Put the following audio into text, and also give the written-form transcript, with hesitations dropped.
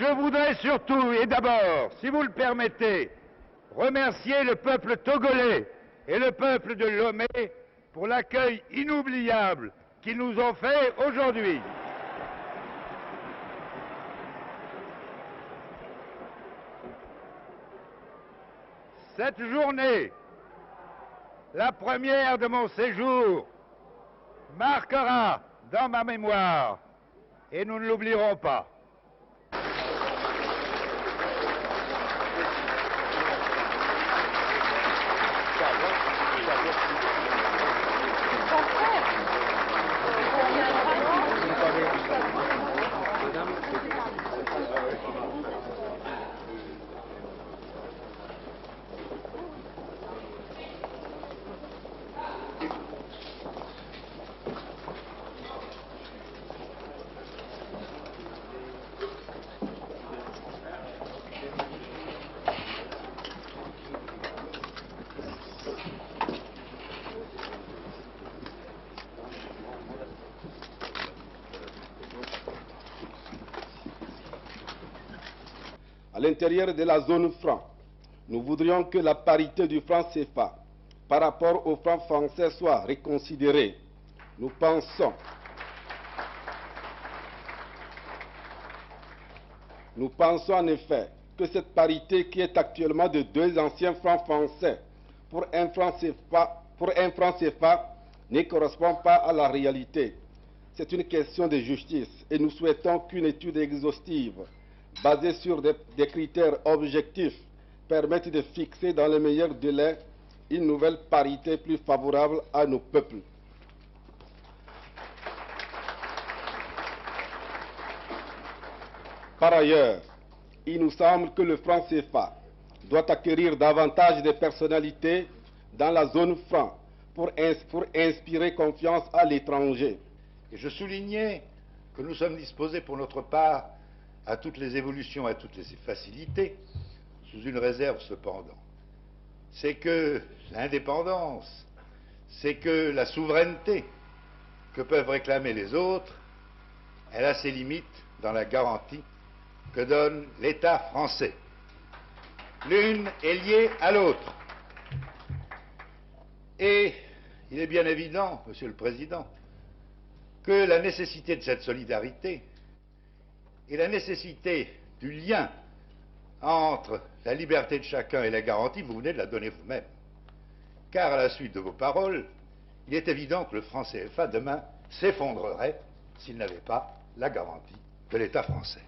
je voudrais surtout et d'abord, si vous le permettez, remercier le peuple togolais et le peuple de Lomé pour l'accueil inoubliable qu'ils nous ont fait aujourd'hui. Cette journée, la première de mon séjour, marquera dans ma mémoire et nous ne l'oublierons pas. À l'intérieur de la zone franc, nous voudrions que la parité du franc CFA par rapport au franc français soit reconsidérée. Nous pensons en effet que cette parité qui est actuellement de 2 anciens francs français pour un franc CFA ne correspond pas à la réalité. C'est une question de justice et nous souhaitons qu'une étude exhaustive basée sur des critères objectifs permette de fixer dans les meilleurs délais une nouvelle parité plus favorable à nos peuples. Par ailleurs, il nous semble que le franc CFA doit acquérir davantage de personnalités dans la zone franc pour inspirer confiance à l'étranger. Et je soulignais que nous sommes disposés pour notre part à toutes les évolutions, à toutes les facilités, sous une réserve cependant. C'est que l'indépendance, c'est que la souveraineté que peuvent réclamer les autres, elle a ses limites dans la garantie que donne l'État français. L'une est liée à l'autre. Et il est bien évident, Monsieur le Président, que la nécessité de cette solidarité et la nécessité du lien entre la liberté de chacun et la garantie, vous venez de la donner vous-même. Car à la suite de vos paroles, il est évident que le franc CFA demain s'effondrerait s'il n'avait pas la garantie de l'État français.